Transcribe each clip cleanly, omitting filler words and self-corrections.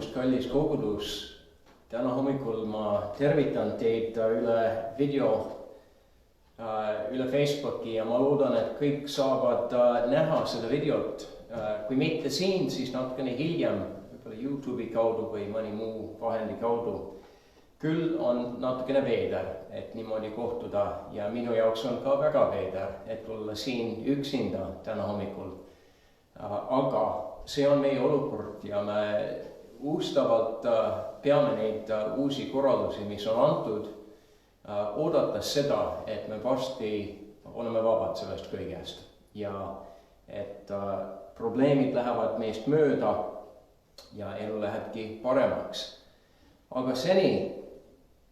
hommikust, kallis kogudus. Täna hommikul ma tervitan teid üle video, üle Facebooki ja ma loodan, et kõik saavad näha seda videot. Kui mitte siin, siis natukene hiljem, võib-olla YouTube'i kaudu või mõni muu vahendi kaudu. Küll on natukene veider, et niimoodi kohtuda ja minu jaoks on ka väga veider, et olla siin üksinda täna hommikul. Aga see on meie olukord ja me ustavalt peame neid uusi korraldusi, mis on antud, oodates seda, et me varsti oleme vabad sellest kõigest ja et probleemid lähevad meist mööda ja elu lähebki paremaks. Aga seni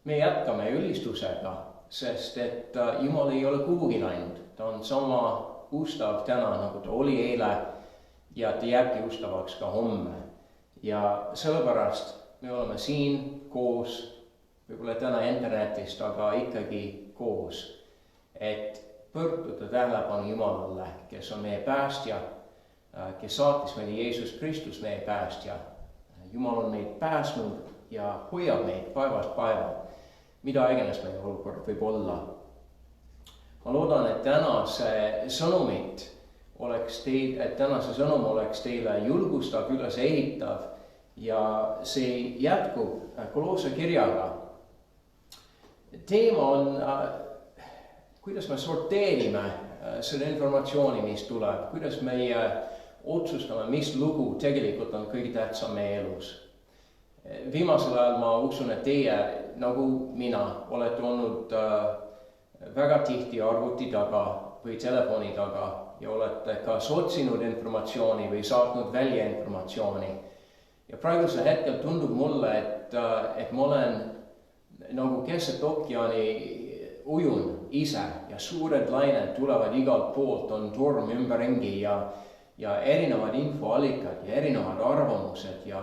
me jätkame ülistusega, sest et Jumal ei ole kuhugi läinud. Ta on sama ustav täna, nagu ta oli eile ja ta jääbki ustavaks ka homme. Ja sellepärast me oleme siin koos, võib-olla täna internetist, aga ikkagi koos, et pöörduda tähelepanu Jumalale, kes on meie päästja, kes saatis meile Jeesus Kristus meie päästja. Jumal on meid pääsnud ja hoiab meid päevast päeva, mida iganes meie olukord võib olla. Ma loodan, et tänase sõnum oleks teile julgustav, üles ehitav ja see jätkub Koloose kirjaga. Teema on, kuidas me sorteerime selle informatsiooni, mis tuleb, kuidas meie otsustame, mis lugu tegelikult on kõige tähtsam meie elus. Viimasel ajal ma usun, et teie, nagu mina, olete olnud väga tihti arvuti taga või telefoni taga ja olete kas otsinud informatsiooni või saatnud välja informatsiooni. Ja praegusel hetkel tundub mulle, et ma olen nagu keset ookeani ujun ise ja suured lained tulevad igalt poolt, on torm ümberringi ja erinevad infoallikad ja erinevad arvamused ja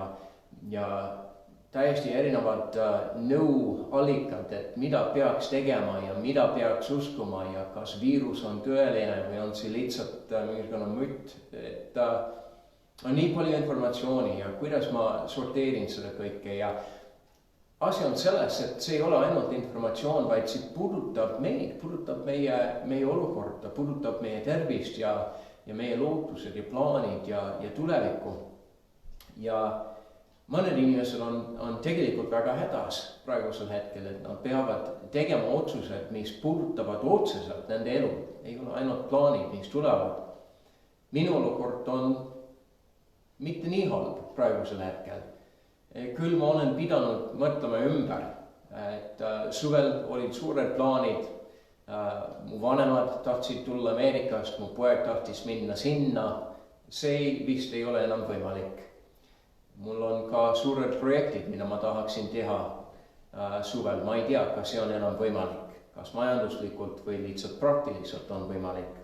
täiesti erinevad nõuallikad, et mida peaks tegema ja mida peaks uskuma ja kas viirus on tõeline või on see lihtsalt mingisugune mütt. Et on nii palju informatsiooni ja kuidas ma sorteerin seda kõike ja asi on selles, et see ei ole ainult informatsioon, vaid see puudutab meid, puudutab meie olukorda, puudutab meie tervist ja meie lootused ja plaanid ja tulevikku. Ja mõned inimesed on tegelikult väga hädas praegusel hetkel, et nad peavad tegema otsused, mis puudutavad otseselt nende elu. Ei ole ainult plaanid, mis tulevad. Minu olukord on mitte nii halb praegusel hetkel. Küll ma olen pidanud mõtlema ümber, et suvel olid suured plaanid. Mu vanemad tahtsid tulla Ameerikast, mu poeg tahtis minna sinna. See vist ei ole enam võimalik. Mul on ka suured projektid, mida ma tahaksin teha suvel. Ma ei tea, kas see on enam võimalik, kas majanduslikult või lihtsalt praktiliselt on võimalik.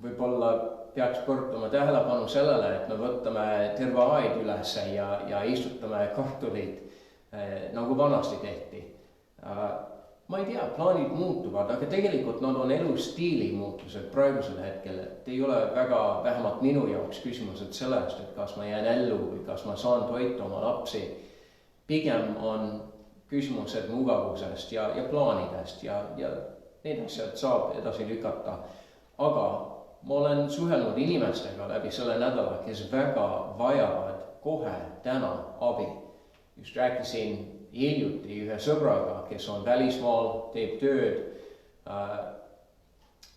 Võib-olla peaks pöörduma tähelepanu sellele, et me võtame terve aed üles ja istutame kartulid, nagu vanasti tehti. Ma ei tea, plaanid muutuvad, aga tegelikult nad on elustiili muutused praegusel hetkel. Et ei ole väga, vähemalt minu jaoks küsimused sellest, et kas ma jään ellu või kas ma saan toita oma lapsi. Pigem on küsimused mugavusest ja plaanidest ja need asjad saab edasi lükata. Aga ma olen suhelnud inimestega läbi selle nädala, kes väga vajavad kohe täna abi. Just rääkisin hiljuti ühe sõbraga, kes on välismaal, teeb tööd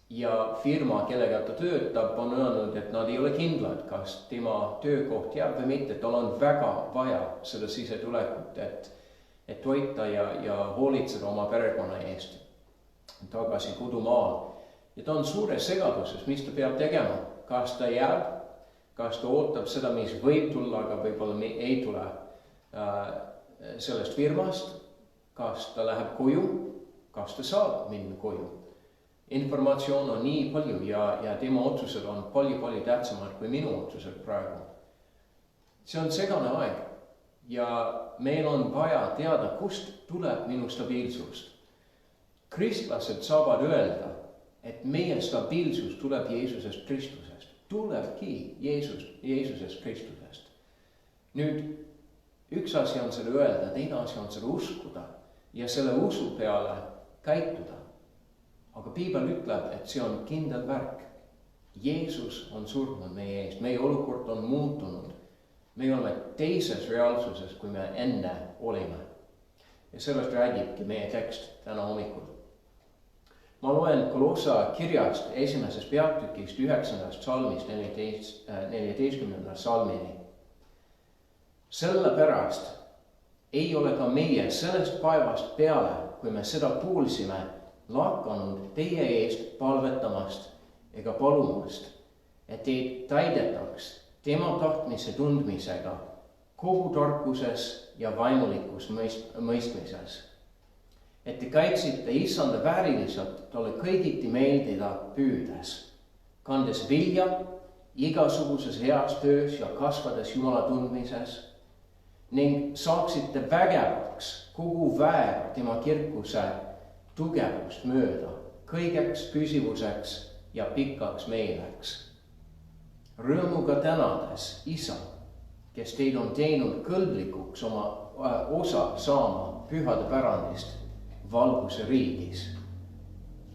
ja firma, kellega ta töötab, on öelnud, et nad ei ole kindlad, kas tema töökoht jääb või mitte. Tal on väga vaja seda sisetulekut, et toita ja hoolitseda oma perekonna eest tagasi kodumaal. Ja ta on suures segaduses, mis ta peab tegema. Kas ta jääb, kas ta ootab seda, mis võib tulla, aga võib-olla ei tule sellest firmast, kas ta läheb koju, kas ta saab minna koju. Informatsioon on nii palju ja tema otsused on palju tähtsamad kui minu otsused praegu. See on segane aeg ja meil on vaja teada, kust tuleb minu stabiilsust. Kristlased saavad öelda, et meie stabiilsus tuleb Jeesusest Kristusest. Tulebki Jeesusest Kristusest. Nüüd, üks asi on seda öelda, teine asi on seda uskuda ja selle usu peale käituda. Aga piibel ütleb, et see on kindel värk. Jeesus on surnud meie eest, meie olukord on muutunud. Me oleme teises reaalsuses, kui me enne olime. Ja sellest räägibki meie tekst täna hommikul. Ma loen Kolossae kirjast 1. peatükist 9. salmist 14. salmini. Sellepärast ei ole ka meie sellest päevast peale, kui me seda kuulsime, lakanud teie eest palvetamast ega palumast, et teid täidetaks tema tahtmise tundmisega kogu tarkuses ja vaimulikus mõistmises. Et te käiksite issanda vääriliselt talle kõigiti meeldida püüdes, kandes vilja igasuguses heas töös ja kasvades Jumala tundmises ning saaksite vägevaks kogu väega tema kirkuse tugevust mööda, kõigeks püsivuseks ja pikaks meeleks. Rõõmuga tänades Isa, kes teid on teinud kõlblikuks oma osa saama pühade pärandist valguse riigis,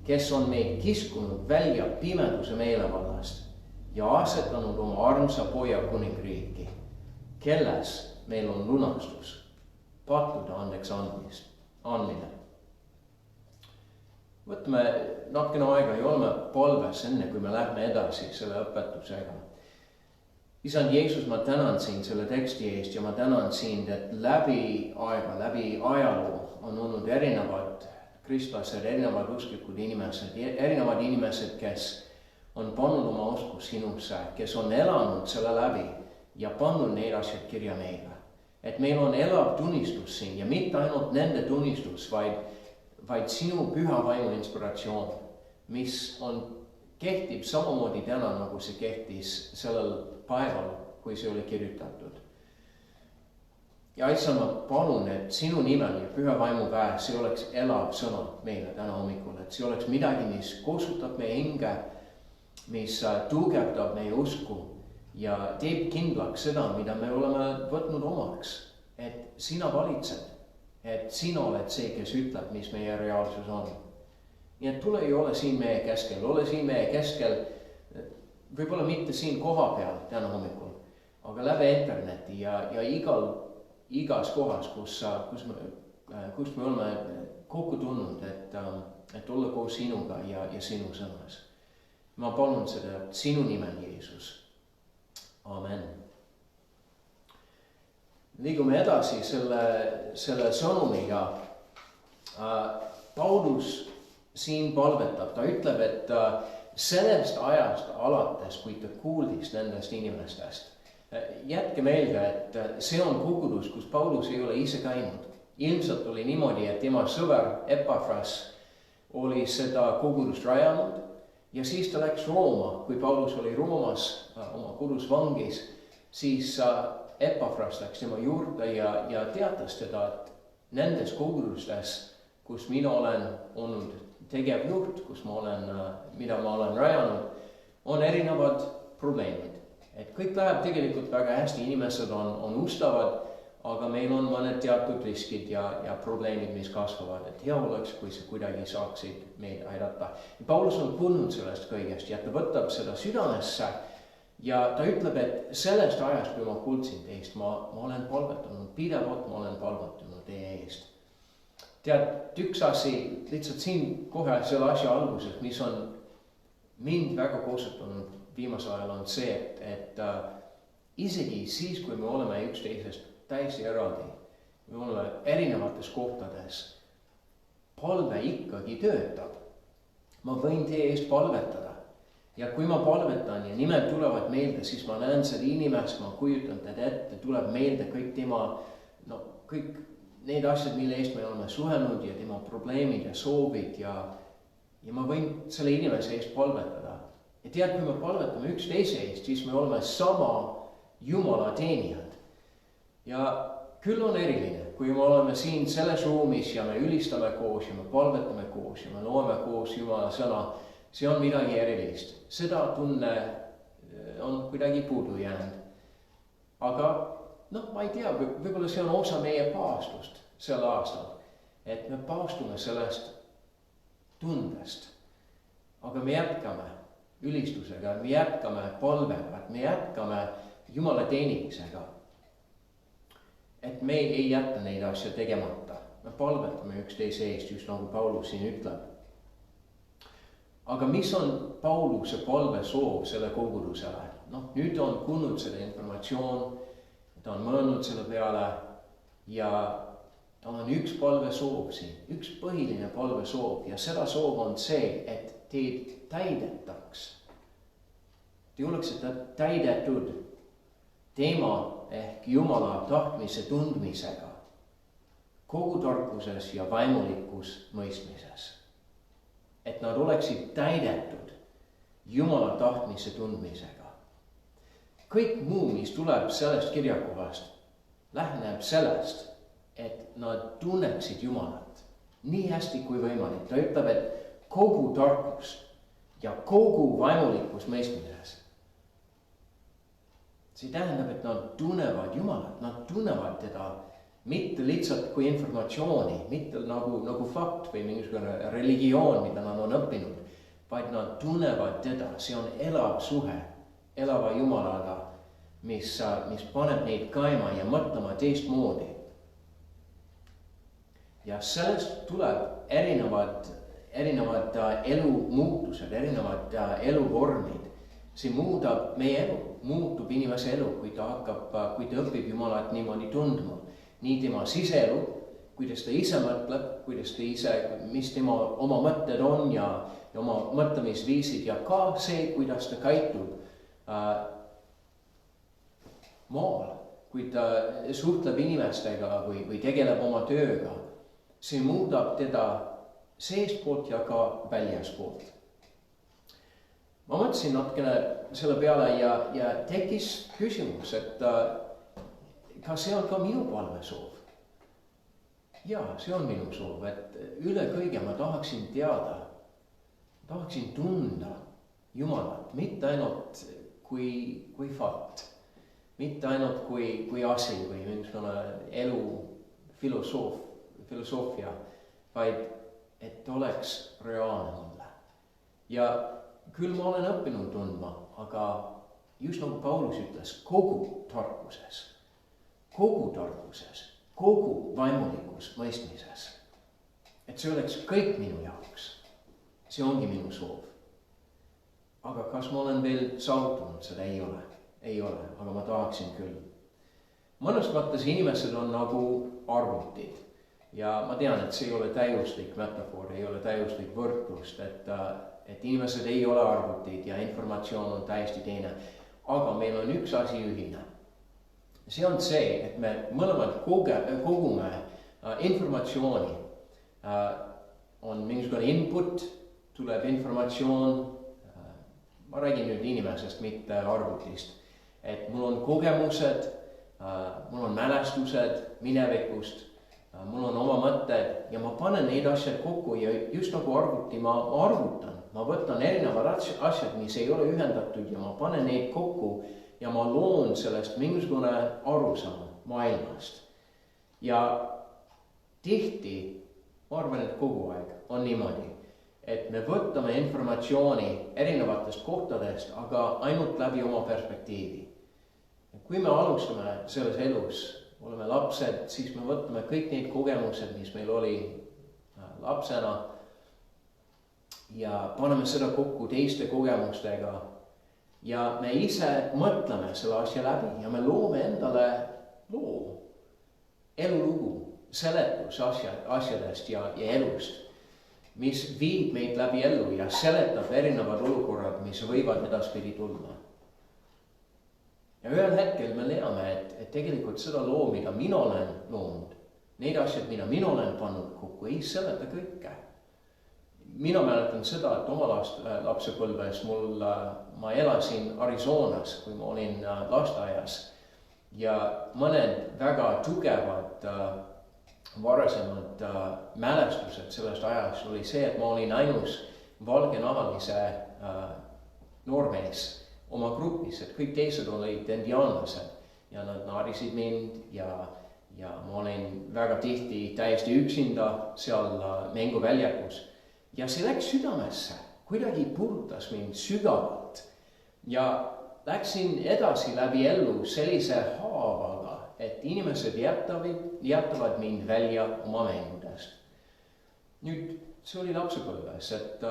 kes on meid kiskunud välja pimeduse meelevallast ja asetanud oma armsa poja kuningriiki, kelles meil on lunastus, pattude andeks andmine. Võtame natukene aega ja oleme palves enne, kui me lähme edasi selle õpetusega. Isand Jeesus, ma tänan sind selle teksti eest ja ma tänan sind, et läbi aega, läbi ajaloo on olnud erinevad kristlased, erinevad usklikud inimesed, erinevad inimesed, kes on pannud oma usku sinusse, kes on elanud selle läbi ja pannud neid asjad kirja meile. Et meil on elav tunnistus siin ja mitte ainult nende tunnistus, vaid sinu püha vaimu inspiratsioon, mis kehtib samamoodi täna, nagu see kehtis sellel päeval, kui see oli kirjutatud. Ja issand, ma palun, et sinu nimel ja püha vaimu käes see oleks elav sõna meile täna hommikul, et see oleks midagi, mis kosutab meie hinge, mis tugevdab meie usku ja teeb kindlaks seda, mida me oleme võtnud omaks, et sina valitsed, et sina oled see, kes ütleb, mis meie reaalsus on. Nii et tule ja ole siin meie keskel, võib-olla mitte siin koha peal täna hommikul, aga läbi interneti ja igas kohas, kus me oleme kokku tulnud, et olla koos sinuga ja sinu sõnas. Ma palun seda sinu nimel, Jeesus. Amen. Liigume edasi selle sõnumiga. Paulus siin palvetab, ta ütleb, et sellest ajast alates, kui ta kuuldis nendest inimestest, jätke meelde, et see on kogudus, kus Paulus ei ole ise käinud. Ilmselt oli niimoodi, et tema sõber Epafras oli seda kogudust rajanud ja siis ta läks Rooma. Kui Paulus oli Roomas oma kodus vangis, siis Epafras läks tema juurde ja teatas teda, et nendes kogudustes, kus mina olen olnud tegevjuht, mida ma olen rajanud, on erinevad probleemid. Et kõik läheb tegelikult väga hästi, inimesed on ustavad, aga meil on mõned teatud riskid ja probleemid, mis kasvavad, et hea oleks, kui sa kuidagi saaksid meid aidata. Paulus on kuulnud sellest kõigest ja ta võtab seda südamesse ja ta ütleb, et sellest ajast, kui ma kuulsin teist, ma olen palvetanud, pidevalt ma olen palvetanud teie eest. Tead, üks asi, lihtsalt siin kohe selle asja alguses, mis on mind väga koosutanud viimasel ajal, on see, et isegi siis, kui me oleme üksteisest täiesti eraldi, me oleme erinevates kohtades, palve ikkagi töötab. Ma võin teie eest palvetada ja kui ma palvetan ja nimed tulevad meelde, siis ma näen seda inimest, ma kujutan teda ette, tuleb meelde kõik kõik need asjad, mille eest me oleme suhelnud ja tema probleemid ja soovid ja ma võin selle inimese eest palvetada. Ja tead, kui me palvetame üksteise eest, siis me oleme sama Jumala teenijad. Ja küll on eriline, kui me oleme siin selles ruumis ja me ülistame koos ja me palvetame koos ja me loeme koos Jumala sõna, see on midagi erilist. Seda tunne on kuidagi puudu jäänud. Aga ma ei tea, võib-olla see on osa meie paastust sel aastal, et me paastume sellest tundest, aga me jätkame ülistusega, me jätkame palvega, me jätkame Jumala teenimisega. Et me ei jätta neid asju tegemata, me palvetame üksteise eest, just nagu Paulus siin ütleb. Aga mis on Pauluse palvesoov selle kogudusele? Nüüd on kuulnud selle informatsioon, ta on mõelnud selle peale ja tal on üks palvesoov siin, üks põhiline palvesoov ja seda soov on see, et teid täidetaks. Te oleksite täidetud tema ehk Jumala tahtmise tundmisega, kogu tarkuses ja vaimulikus mõistmises. Et nad oleksid täidetud Jumala tahtmise tundmisega. Kõik muu, mis tuleb sellest kirjakohast, läheneb sellest, et nad tunneksid Jumalat nii hästi kui võimalik. Ta ütleb, et kogu tarkus ja kogu vaimulikus mõistmises. See tähendab, et nad tunnevad Jumalat, nad tunnevad teda mitte lihtsalt kui informatsiooni, mitte nagu fakt või mingisugune religioon, mida nad on õppinud, vaid nad tunnevad teda, see on elav suhe elava Jumalaga, mis paneb neid kaima ja mõtlema teistmoodi. Ja sellest tuleb erinevad elumuutused, erinevad eluvormid. See muudab meie elu, muutub inimese elu, kui ta õpib Jumalat niimoodi tundma. Nii tema siseelu, kuidas ta ise mõtleb, mis tema oma mõtted on ja oma mõtlemisviisid ja ka see, kuidas ta käitub maal, kui ta suhtleb inimestega või tegeleb oma tööga. See muudab teda seestpoolt ja ka väljaspoolt. Ma mõtlesin natukene selle peale ja tekkis küsimus, et kas see on ka minu palvesoov? Jaa, see on minu soov, et üle kõige ma tahaksin teada, tahaksin tunda Jumalat, mitte ainult kui fakt, mitte ainult kui asi või mingisugune elu filosoofia, vaid et oleks reaalne mulle. Ja küll ma olen õppinud tundma, aga just nagu Paulus ütles, kogu tarkuses, kogu vaimulikus mõistmises. Et see oleks kõik minu jaoks. See ongi minu soov. Aga kas ma olen veel saavutanud, seda ei ole, aga ma tahaksin küll. Mõnes mõttes inimesed on nagu arvutid ja ma tean, et see ei ole täiuslik metafoor, ei ole täiuslik võrdlust, et inimesed ei ole arvutid ja informatsioon on täiesti teine, aga meil on üks asi ühine. See on see, et me mõlemad kogume informatsiooni, on mingisugune input, tuleb informatsioon, ma räägin nüüd inimesest, mitte arvutist, et mul on kogemused, mul on mälestused minevikust, mul on oma mõtted ja ma panen neid asjad kokku ja just nagu arvuti ma arvutan. Ma võtan erinevad asjad, mis ei ole ühendatud ja ma panen neid kokku ja ma loon sellest mingisugune arusaam maailmast. Ja tihti, ma arvan, et kogu aeg on niimoodi, et me võtame informatsiooni erinevatest kohtadest, aga ainult läbi oma perspektiivi. Kui me alustame selles elus, oleme lapsed, siis me võtame kõik need kogemused, mis meil oli lapsena ja paneme seda kokku teiste kogemustega ja me ise mõtleme selle asja läbi ja me loome endale loo, elulugu, seletus asjadest ja elust, mis viib meid läbi ellu ja seletab erinevad olukorrad, mis võivad edaspidi tulla. Ja ühel hetkel me leiame, et tegelikult seda loo, mida mina olen loonud, neid asjad, mida mina olen pannud kokku, ei seleta kõike. Mina mäletan seda, et oma lapsepõlves ma elasin Arizonas, kui ma olin lasteaias ja mõned väga tugevad varasemad mälestused sellest ajast oli see, et ma olin ainus valgenahalise noormees oma grupis, et kõik teised olid indiaanlased ja nad naarisid mind ja ma olin väga tihti täiesti üksinda seal mänguväljakus. Ja see läks südamesse, kuidagi puudutas mind sügavalt ja läksin edasi läbi ellu sellise haavaga, et inimesed jätavad mind välja oma mängudest. Nüüd see oli lapsepõlves, et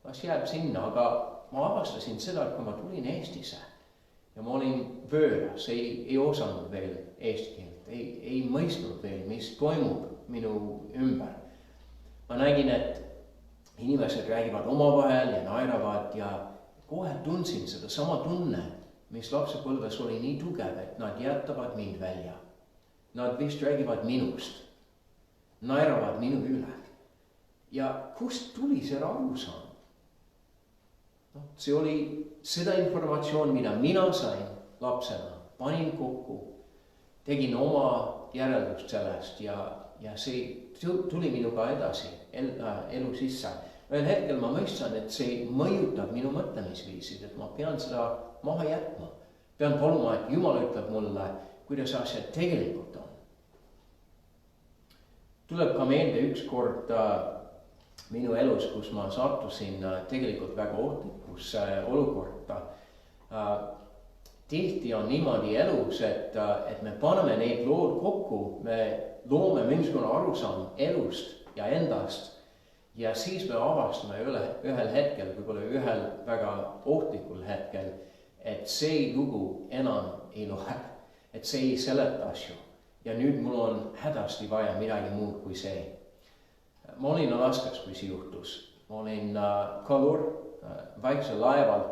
las jääb sinna, aga ma avastasin seda, et kui ma tulin Eestisse ja ma olin võõras, ei osanud veel eesti keelt, ei mõistnud veel, mis toimub minu ümber. Ma nägin, et inimesed räägivad omavahel ja naeravad ja kohe tundsin seda sama tunne, mis lapsepõlves oli nii tugev, et nad jätavad mind välja. Nad vist räägivad minust, naeravad minu üle. Ja kust tuli see arusaam? See oli seda informatsioon, mida mina sain lapsena, panin kokku, tegin oma järeldust sellest ja see tuli minuga edasi elu sisse. Ühel hetkel ma mõistan, et see mõjutab minu mõtlemisviisid, et ma pean seda maha jätma. Pean paluma, et Jumal ütleb mulle, kuidas asjad tegelikult on. Tuleb ka meelde üks kord minu elus, kus ma sattusin tegelikult väga ohtlikusse olukorda. Tihti on niimoodi elus, et me paneme neid lood kokku, me loome mingisugune arusaam elust ja endast ja siis me avastame ühel hetkel, võib-olla ühel väga ohtlikul hetkel, et see lugu enam ei loe, et see ei seleta asju ja nüüd mul on hädasti vaja midagi muud kui see. Ma olin Alaskas, kui see juhtus. Ma olin kalur väiksel laeval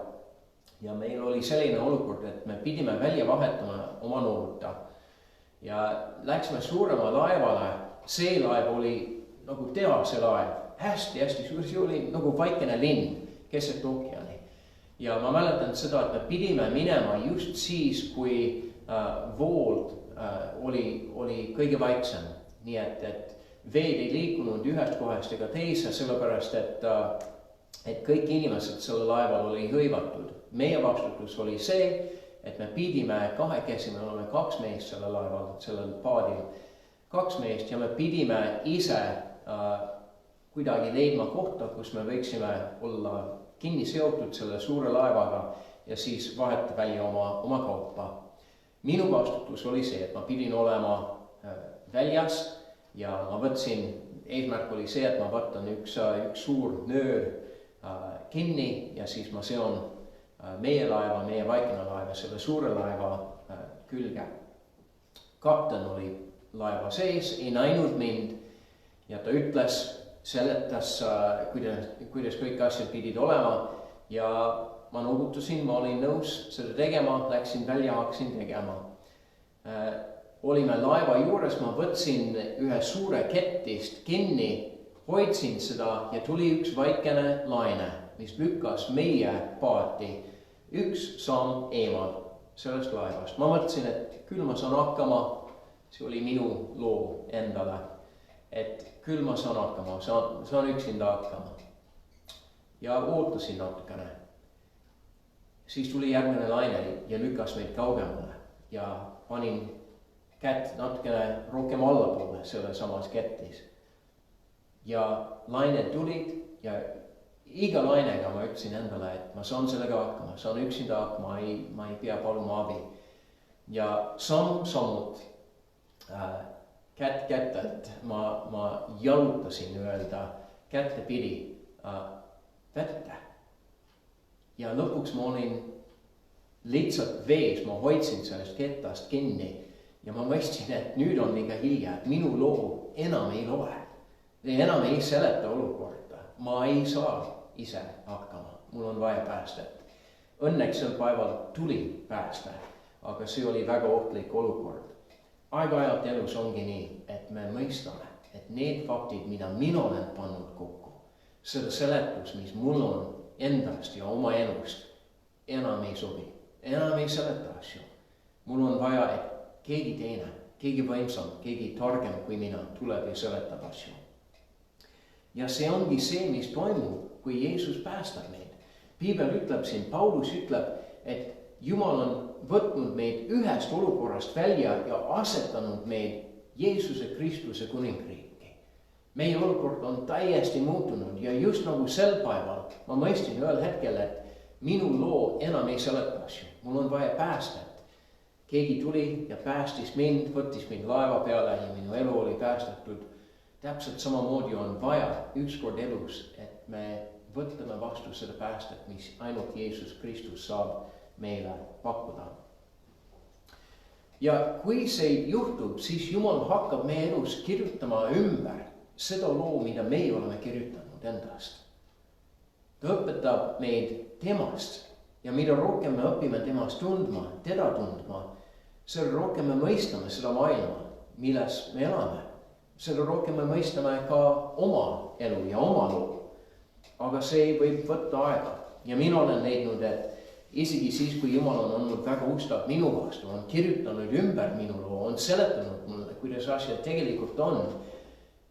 ja meil oli selline olukord, et me pidime välja vahetama oma noorta. Ja läksime suurema laevale. See laev oli nagu tehase laev, hästi suur, see oli nagu vaikene linn keset ookeani. Ja ma mäletan seda, et me pidime minema just siis, kui vool oli kõige vaiksem. Nii et veed ei liikunud ühest kohast ega teise, sellepärast et kõik inimesed selle laeval oli hõivatud. Meie vastutus oli see, et me pidime kahekesi, me oleme 2 meest selle laeval, sellel paadil, 2 meest ja me pidime ise kuidagi leidma kohta, kus me võiksime olla kinni seotud selle suure laevaga ja siis vahetada välja oma kaupa. Minu vastutus oli see, et ma pidin olema väljas ja ma võtsin, eesmärk oli see, et ma võtan üks suur nöör kinni ja siis ma seon meie laeva, meie vaikne laeva, selle suure laeva külge. Kapten oli laeva sees, ei näinud mind ja ta ütles, seletas, kuidas kõik asjad pidid olema ja ma noogutasin, ma olin nõus seda tegema, läksin välja, hakkasin tegema. Olime laeva juures, ma võtsin ühe suure kettist kinni, hoidsin seda ja tuli üks vaikene laine, mis lükkas meie paati üks samm eemal sellest laevast. Ma mõtlesin, et küll ma saan hakkama, see oli minu loo endale, et küll ma saan hakkama, saan üksinda hakkama. Ja ootasin natukene. Siis tuli järgmine laine ja lükkas meid kaugemale ja panin kätt natukene rohkem allapoole selle samas kettis. Ja lained tulid ja iga lainega ma ütlesin endale, et ma saan sellega hakkama, saan üksinda hakkama, ma ei pea paluma abi. Ja sammut kätt-kättelt ma jalutasin öelda kättepidi vette. Ja lõpuks ma olin lihtsalt vees, ma hoidsin sellest kettast kinni ja ma mõistsin, et nüüd on liiga hilja, et minu loo enam ei loe. Enam ei seleta olukorda. Ma ei saa ise hakkama. Mul on vaja päästet. Õnneks sel päeval tuli pääste, aga see oli väga ohtlik olukord. Aeg-ajalt elus ongi nii, et me mõistame, et need faktid, mida mina olen pannud kokku, seda seletus, mis mul on endast ja oma elust, enam ei sobi. Enam ei seleta asju. Mul on vaja, et keegi teine, keegi võimsam, keegi targem kui mina tuleb ja seletab asju. Ja see ongi see, mis toimub, kui Jeesus päästab meid. Piibel ütleb siin, Paulus ütleb, et Jumal on võtnud meid ühest olukorrast välja ja asetanud meid Jeesuse Kristuse kuningriiki. Meie olukord on täiesti muutunud ja just nagu sel päeval ma mõistsin ühel hetkel, et minu loo enam ei seleta asju. Mul on vaja päästet. Keegi tuli ja päästis mind, võttis mind laeva peale ja minu elu oli päästetud. Täpselt samamoodi on vaja ükskord elus, et me võtame vastu seda päästet, mis ainult Jeesus Kristus saab meile pakkuda. Ja kui see juhtub, siis Jumal hakkab meie elus kirjutama ümber seda loo, mida meie oleme kirjutanud endast. Ta õpetab meid temast ja mida rohkem me õpime temast tundma, teda tundma, selle rohkem me mõistame seda maailma, milles me elame. Selle rohkem me mõistame ka oma elu ja oma loo. Aga see võib võtta aega. Ja mina olen leidnud, et isegi siis, kui Jumal on olnud väga ustav minu vastu, on kirjutanud ümber minu loo, on seletanud mulle, kuidas asjad tegelikult on,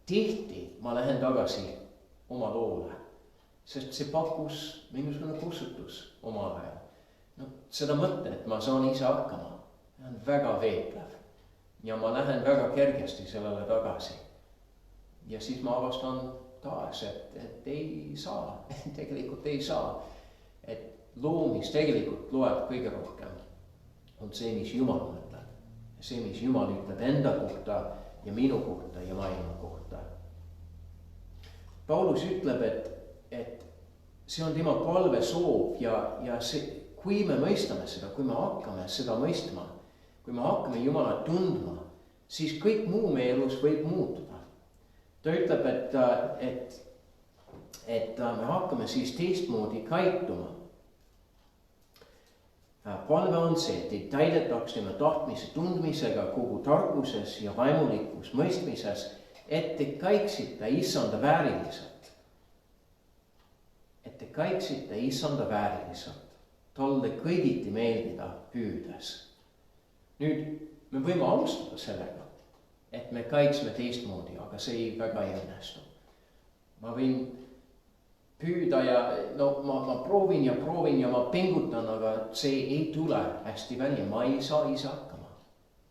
tihti ma lähen tagasi oma loole, sest see pakkus mingisugune kustutus omal ajal. No, seda mõtte, et ma saan ise hakkama, on väga veetlev ja ma lähen väga kergesti sellele tagasi. Ja siis ma avastan taas, et ei saa, tegelikult ei saa. Et loo, mis tegelikult loeb kõige rohkem, on see, mis Jumal mõtleb. See, mis Jumal ütleb enda kohta ja minu kohta ja maailma kohta. Paulus ütleb, et see on tema palve soov ja see, kui me mõistame seda, kui me hakkame seda mõistma, kui me hakkame Jumalat tundma, siis kõik muu meie elus võib muutuda. Ta ütleb, et me hakkame siis teistmoodi käituma. Palve on see, et täidetaks tema tahtmise tundmisega kogu tarkuses ja vaimulikus mõistmises, et te käiksite Issanda vääriliselt. Et te käiksite Issanda vääriliselt, talle kõigiti meeldida püüdes. Nüüd me võime alustada sellega, et me käiksime teistmoodi, aga see väga ei õnnestu. Ma võin püüda ja ma proovin ja ma pingutan, aga see ei tule hästi välja. Ma ei saa ise hakkama.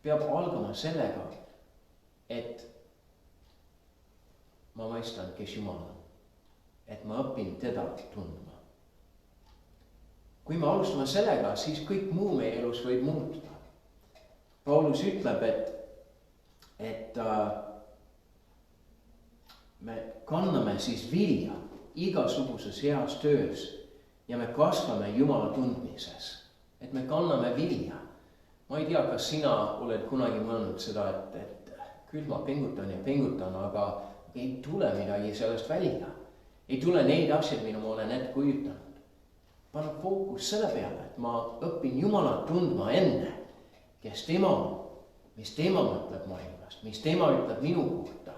Peab algama sellega, et ma mõistan, kes Jumal on. Et ma õpin teda tundma. Kui me alustame sellega, siis kõik muu meie elus võib muutuda. Paulus ütleb, et me kanname siis vilja igasuguses heas töös ja me kasvame Jumala tundmises. Et me kanname vilja. Ma ei tea, kas sina oled kunagi mõelnud seda, et küll ma pingutan, aga ei tule midagi sellest välja. Ei tule neid asjad, mida ma olen ette kujutanud. Pane fookus selle peale, et ma õpin Jumalat tundma enne, kes tema on, mis tema mõtleb maailmast, mis tema ütleb minu kohta.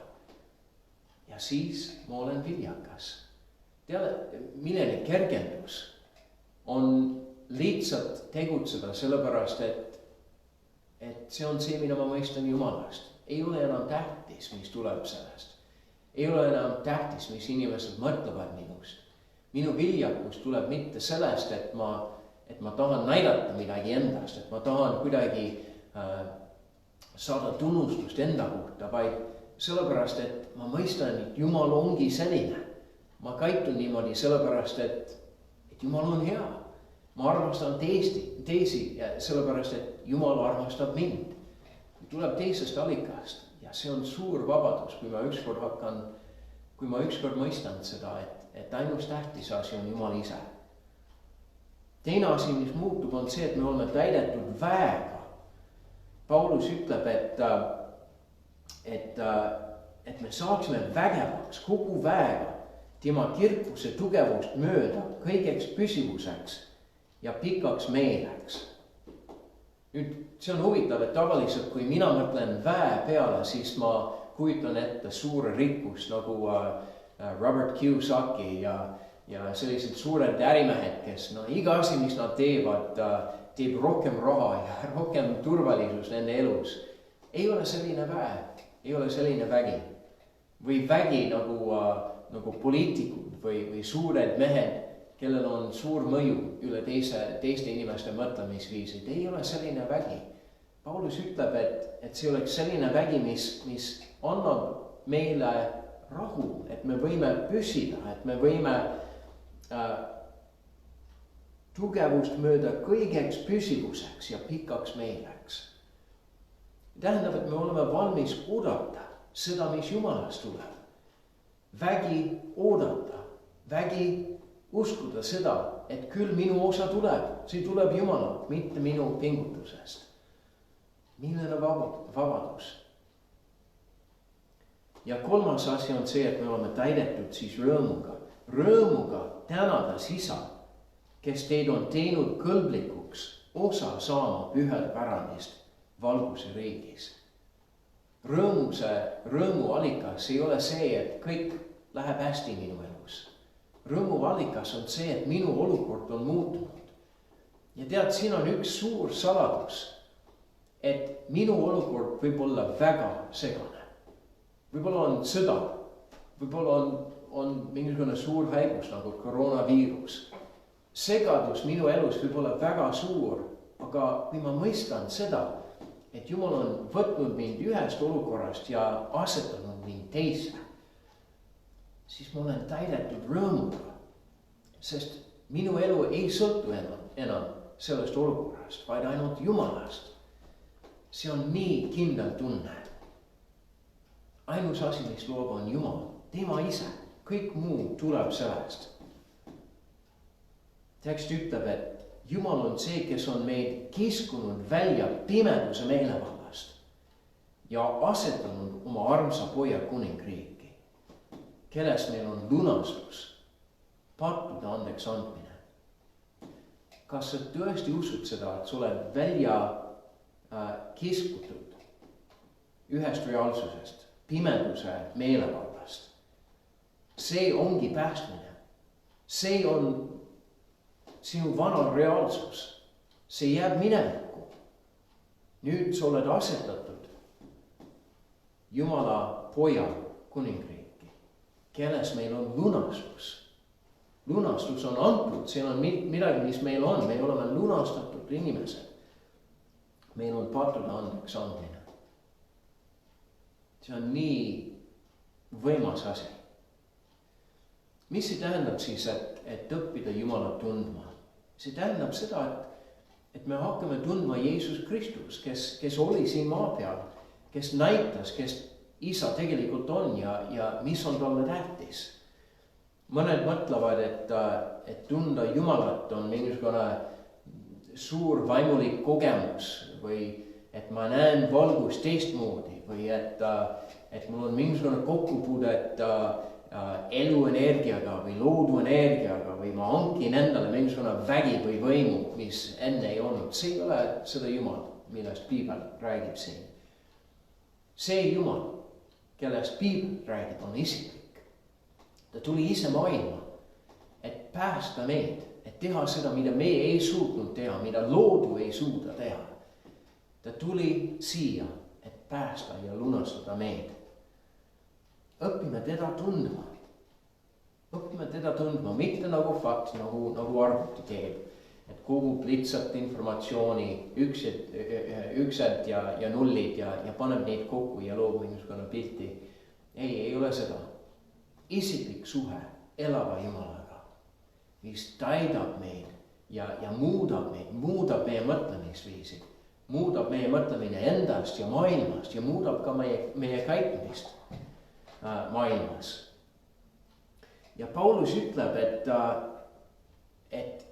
Ja siis ma olen viljakas. Tead, milline kergendus on lihtsalt tegutseda sellepärast, et see on see, mida ma mõistan Jumalast. Ei ole enam tähtis, mis tuleb sellest. Ei ole enam tähtis, mis inimesed mõtlevad minust. Minu viljakus tuleb mitte sellest, et ma tahan näidata midagi endast, et ma tahan kuidagi saada tunnustust enda kohta, vaid sellepärast, et ma mõistan, et Jumal ongi selline. Ma käitun niimoodi sellepärast, et Jumal on hea. Ma armastan teisi sellepärast, et Jumal armastab mind. Tuleb teisest allikast ja see on suur vabadus, kui ma ükskord mõistan seda, et ainus tähtis asi on Jumal ise. Teine asi, mis muutub, on see, et me oleme täidetud väega. Paulus ütleb, et me saaksime vägevaks kogu väega tema kirkuse tugevust mööda kõigeks püsivuseks ja pikaks meeleks. Nüüd, see on huvitav, et tavaliselt, kui mina mõtlen väe peale, siis ma kujutan ette suure rikkust nagu Robert Kiyosaki ja sellised suured ärimehed, kes iga asi, mis nad teevad, teeb rohkem raha ja rohkem turvalisus nende elus. Ei ole selline väe, ei ole selline vägi. Või vägi nagu poliitikud või suured mehed, kellel on suur mõju üle teiste inimeste mõtlemisviisid, ei ole selline vägi. Paulus ütleb, et see oleks selline vägi, mis annab meile rahu, et me võime püsida, et me võime tugevust mööda kõigeks püsivuseks ja pikaks meeleks. Tähendab, et me oleme valmis oodata seda, mis Jumalast tuleb. Vägi oodata, vägi uskuda seda, et küll minu osa tuleb, see tuleb Jumalalt, mitte minu pingutusest. Milline vabadus. Ja kolmas asi on see, et me oleme täidetud siis rõõmuga. Rõõmuga tänades Isa, kes teid on teinud kõlblikuks osa saama pühade pärandist valguse riigis. Rõõmu allikas ei ole see, et kõik läheb hästi minu elus. Rõõmu allikas on see, et minu olukord on muutunud. Ja tead, siin on üks suur saladus, et minu olukord võib olla väga segane. Võib-olla on sõda, võib-olla on mingisugune suur haigus nagu koroonaviirus. Segadus minu elus võib olla väga suur, aga kui ma mõistan seda, et Jumal on võtnud mind ühest olukorrast ja asetanud mind teise, siis ma olen täidetud rõõmuga, sest minu elu ei sõltu enam sellest olukorrast, vaid ainult Jumalast. See on nii kindel tunne. Ainus asi, mis loob, on Jumal, tema ise, kõik muu tuleb sellest. Tekst ütleb, et Jumal on see, kes on meid kiskunud välja pimeduse meelevallast ja asetanud oma armsa poja kuningriiki, kelles meil on lunastus, pattude andeks andmine. Kas sa tõesti usud seda, et sa oled välja kiskutud ühest reaalsusest, pimeduse meelevallast? See ongi päästmine. See on sinu vana reaalsus. See jääb minevikku. Nüüd sa oled asetatud Jumala poja kuningriiki, kelles meil on lunastus. Lunastus on antud, see on midagi, mis meil on. Me oleme lunastatud inimesed. Meil on pattude andeks andmine. See on nii võimas asi. Mis see tähendab siis, et õppida Jumalat tundma? See tähendab seda, et me hakkame tundma Jeesus Kristus, kes oli siin maa peal, kes näitas, kes Isa tegelikult on ja mis on talle tähtis. Mõned mõtlevad, et tunda Jumalat on mingisugune suur vaimulik kogemus või et ma näen valgust teistmoodi või et mul on mingisugune kokkupuude eluenergiaga või looduenergiaga või ma hankin endale mingisugune vägi või võimu, mis enne ei olnud. See ei ole seda Jumal, millest Piibel räägib siin. See Jumal, kellest Piibel räägib, on isiklik. Ta tuli ise maailma, et päästa meid, et teha seda, mida meie ei suutnud teha, mida loodu ei suuda teha. Ta tuli siia, et päästa ja lunastada meid. Õppime teda tundma. Õppime teda tundma, mitte nagu fakt, nagu arvuti teeb. Et kogub lihtsalt informatsiooni, üksed ja nullid ja paneb neid kokku ja loob mingisugune pilti. Ei ole seda. Isiklik suhe elava Jumalaga, mis täidab meid ja muudab meid, muudab meie mõtlemisviisi, muudab meie mõtlemine endast ja maailmast ja muudab ka meie käitumist maailmas. Ja Paulus ütleb, et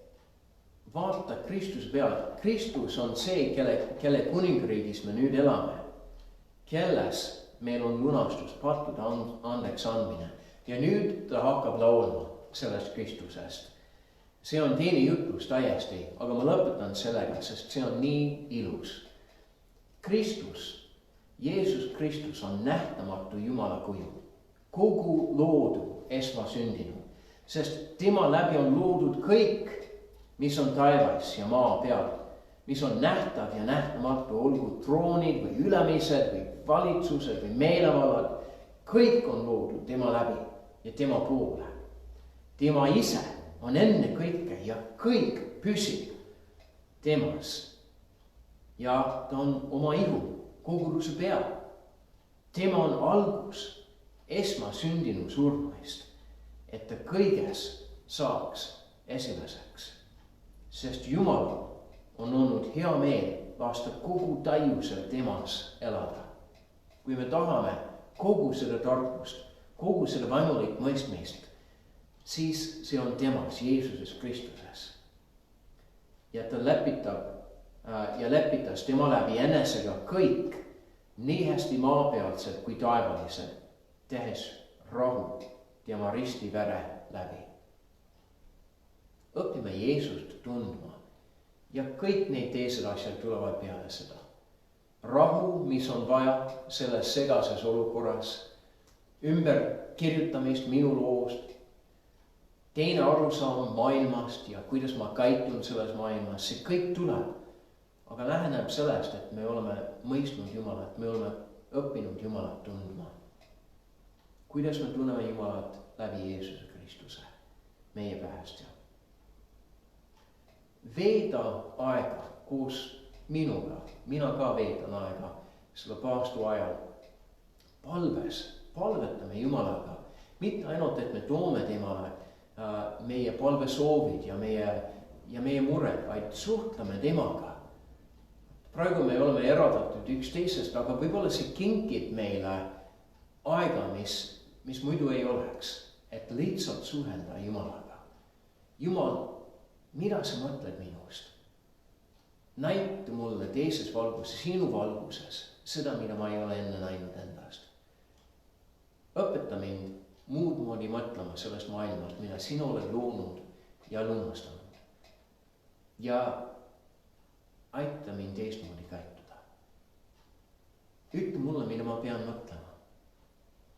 vaata Kristuse peale. Kristus on see, kelle kuningriigis me nüüd elame, kelles meil on lunastus, pattude andeks andmine. Ja nüüd ta hakkab laulma sellest Kristusest. See on teine jutlus täiesti, aga ma lõpetan sellega, sest see on nii ilus. Kristus, Jeesus Kristus on nähtamatu Jumala kuju. Kogu loodu esmasündinu, sest tema läbi on loodud kõik, mis on taevas ja maa peal, mis on nähtav ja nähtamatu, olgu troonid või ülemised või valitsused või meelevallad, kõik on loodud tema läbi ja tema poole. Tema ise on enne kõike ja kõik püsib temas. Ja ta on oma ihu koguduse peal. Tema on algus esmasündinu surnuist, et ta kõiges saaks esimeseks. Sest Jumalal on olnud hea meel lasta kogu täiusel temas elada. Kui me tahame kogu seda tarkust, kogu seda vaimulist mõistmist, siis see on temas, Jeesuses Kristuses. Ja ta lepitas tema läbi enesega kõik, nii hästi maapealsed kui taevalised, tehes rahu tema risti vere läbi. Õpime Jeesust tundma ja kõik need teised asjad tulevad peale seda. Rahu, mis on vaja selles segases olukorras, ümber kirjutamist minu loost, teine arusaam maailmast ja kuidas ma käitun selles maailmas, see kõik tuleb. Aga läheneb sellest, et me oleme mõistnud Jumalat, me oleme õppinud Jumalat tundma. Kuidas me tunneme Jumalat läbi Jeesuse Kristuse, meie päästja. Veeda aega koos minuga, mina ka veedan aega selle paastu ajal palves, palvetame Jumalaga, mitte ainult, et me toome temale meie palvesoovid ja meie mured, vaid suhtleme temaga. Praegu me oleme eraldatud üksteisest, aga võib-olla see kinkib meile aega, mis muidu ei oleks, et lihtsalt suhelda Jumalaga. Jumal, mida sa mõtled minust? Näita mulle teises valguses, sinu valguses, seda, mida ma ei ole enne näinud endast. Õpeta mind muud moodi mõtlema sellest maailmast, mida sina oled loonud ja lunastanud. Ja aita mind teistmoodi käituda. Ütle mulle, mida ma pean mõtlema.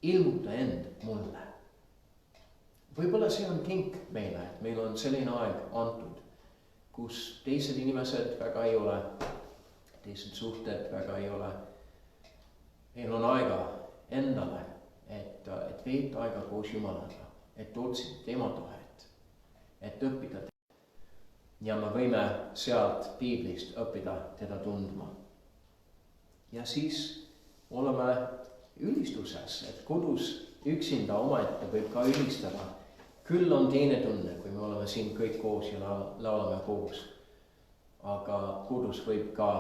Ilmuta end mulle. Võib-olla see on kink meile, et meil on selline aeg antud, kus teised inimesed väga ei ole, teised suhted väga ei ole. Meil on aega endale, et veeta aega koos Jumalaga, et otsida tema tahet, et õppida. Ja me võime sealt piiblist õppida teda tundma. Ja siis oleme ülistuses, et kodus üksinda omaette võib ka ülistada. Küll on teine tunne, kui me oleme siin kõik koos ja laulame koos. Aga kodus võib ka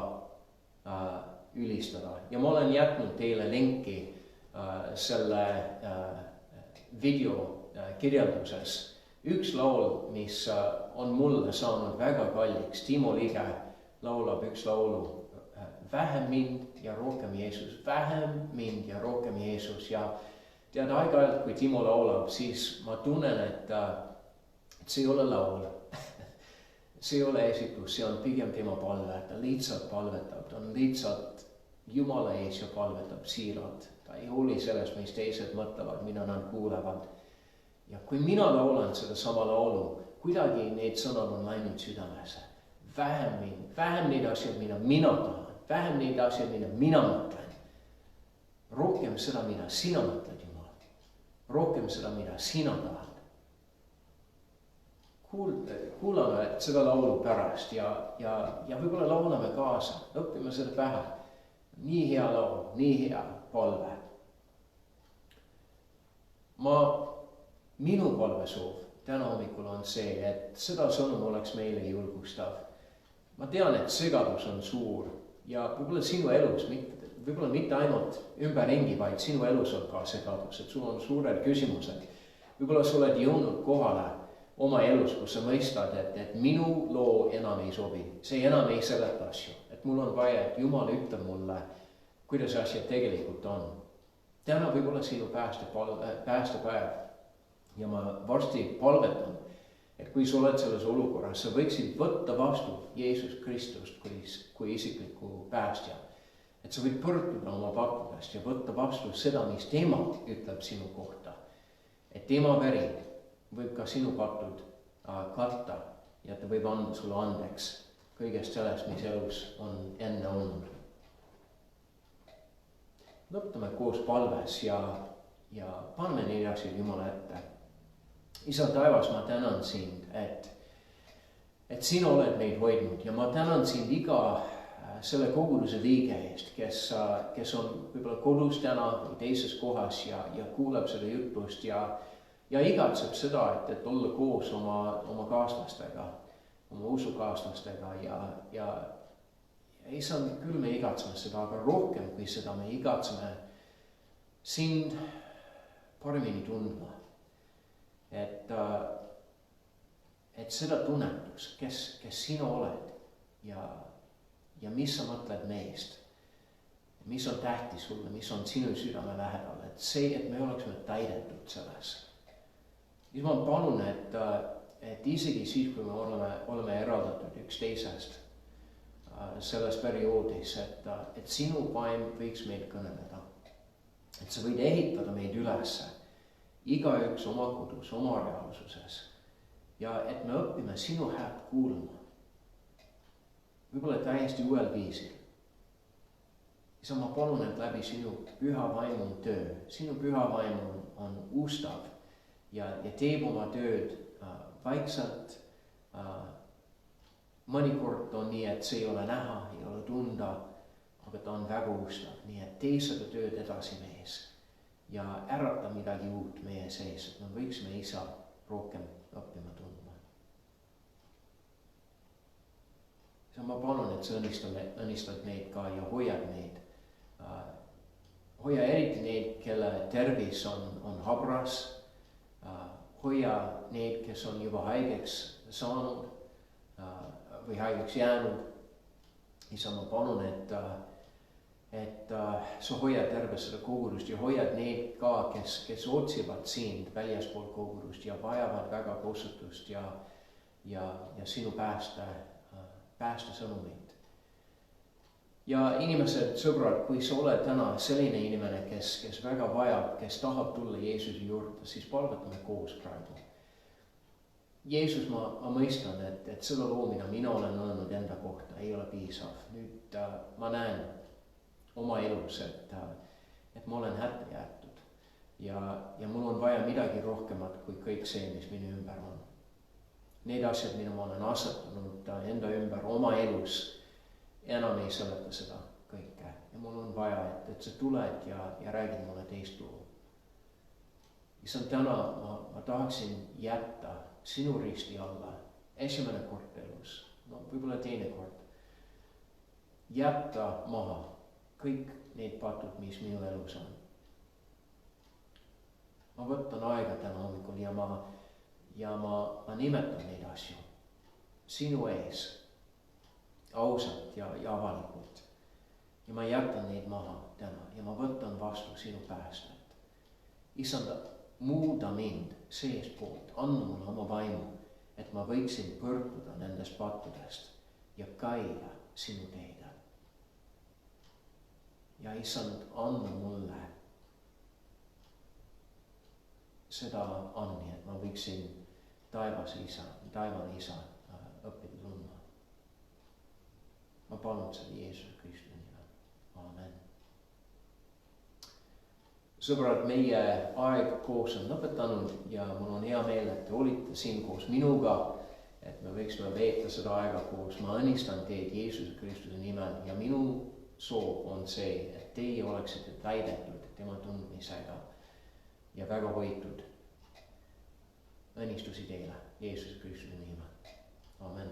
ülistada. Ja ma olen jätnud teile linki selle video kirjelduses. Üks laul, mis on mulle saanud väga kalliks. Timo Lige laulab üks laulu. Vähem mind ja rohkem Jeesus. Vähem mind ja rohkem Jeesus. Ja tead, aeg-ajalt, kui Timo laulab, siis ma tunnen, et see ei ole laul. See ei ole esitus, see on pigem tema palve. Ta lihtsalt palvetab, ta on lihtsalt Jumala ees ja palvetab siiralt. Ta ei hooli sellest, mis teised mõtlevad, mida nad kuulevad. Ja kui mina laulan seda sama laulu, kuidagi need sõnad on läinud südamesse. Vähem neid asjad, mida mina tahan. Vähem neid asjad, mida mina mõtlen. Rohkem seda, mida sina mõtled, Jumal. Rohkem seda, mida sina tahad. Kuulame seda laulu pärast ja võib-olla laulame kaasa. Õppime seda pähe. Nii hea laul, nii hea palve. Minu palvesoov täna hommikul on see, et seda sõnum oleks meile julgustav. Ma tean, et segadus on suur ja võib-olla sinu elus, võib-olla mitte ainult ümberringi, vaid sinu elus on ka segadus, et sul on suured küsimused. Võib-olla sa oled jõudnud kohale oma elus, kus sa mõistad, et minu loo enam ei sobi. See enam ei seleta asju. Et mul on vaja, et Jumal ütleb mulle, kuidas asjad tegelikult on. Täna võib-olla sinu päästepäev. Ja ma varsti palvetan, et kui sa oled selles olukorras, sa võiksid võtta vastu Jeesus Kristust kui isikliku päästja. Et sa võid pöörduda oma pakkudest ja võtta vastu seda, mis tema ütleb sinu kohta. Et tema veri võib ka sinu patud katta ja ta võib anda sulle andeks kõigest sellest, mis elus on enne olnud. Lõpetame koos palves ja paneme neid asju Jumala ette. Isa taevas, ma tänan sind, et sina oled meid hoidnud ja ma tänan sind iga selle koguduse liige eest, kes on võib-olla kodus täna või teises kohas ja kuuleb seda jutust ja igatseb seda, et olla koos oma kaaslastega, oma usukaaslastega ja issand, küll me igatseme seda, aga rohkem kui seda me igatseme sind paremini tundma. Et seda tunnetus, kes sina oled ja mis sa mõtled meist, mis on tähtis sulle, mis on sinu südame lähedal, et see, et me oleksime täidetud selles. Siis ma palun, et isegi siis, kui me oleme eraldatud üksteisest selles perioodis, et sinu vaim võiks meid kõneleda. Et sa võid ehitada meid ülesse, igaüks oma kodus, oma reaalsuses. Ja et me õpime sinu häält kuulma. Võib-olla täiesti uuel viisil. Isa, ma palun, et läbi sinu püha vaimu töö, sinu püha vaim on ustav ja teeb oma tööd vaikselt. Mõnikord on nii, et see ei ole näha, ei ole tunda, aga ta on väga ustav. Nii et tee seda tööd edasi mees ja ärata midagi uut meie sees, et me võiksime isa rohkem õppima tundma. Ja ma palun, et sa õnnistad meid ka ja hoiad meid. Hoia eriti neid, kelle tervis on habras. Hoia neid, kes on juba haigeks saanud või haigeks jäänud. Isa, ma palun, et sa hoiad terve seda kogudust ja hoiad neid ka, kes otsivad sind väljaspool kogudust ja vajavad väga kosutust ja sinu pääste sõnumit. Ja inimesed, sõbrad, kui sa oled täna selline inimene, kes väga vajab, kes tahab tulla Jeesuse juurde, siis palvetame koos praegu. Jeesus, ma mõistan, et seda loo, mida mina olen öelnud enda kohta, ei ole piisav. Nüüd ma näen oma elus, et ma olen hätta jäetud ja mul on vaja midagi rohkemat kui kõik see, mis minu ümber on. Need asjad, mida ma olen asetanud enda ümber oma elus, enam ei seleta seda kõike. Ja mul on vaja, et sa tuled ja räägid mulle teist loo. Issand, täna ma tahaksin jätta sinu risti alla esimene kord elus, võib-olla teine kord. Jätta maha kõik need patud, mis minu elus on. Ma võtan aega täna hommikul ja ma nimetan neid asju sinu ees, ausalt ja avalikult. Ja ma jätan neid maha täna ja ma võtan vastu sinu päästet. Issand, muuda mind seespoolt, anna mulle oma vaimu, et ma võiksin põrkuda nendest pattudest ja käia sinu teedel. Ja issand, anna mulle seda anni, et ma võiksin taevane isa õppida tundma. Ma palun seda Jeesuse Kristuse nimel. Amen. Sõbrad, meie aeg koos on lõpetanud ja mul on hea meel, et te olite siin koos minuga, et me võiksime veeta seda aega koos. Ma õnnistan teid Jeesuse Kristuse nimel ja minu soov on see, et teie oleksite täidetud tema tundmisega ja väga hoitud. Õnnistusi teile Jeesuse Kristuse nimel. Amen.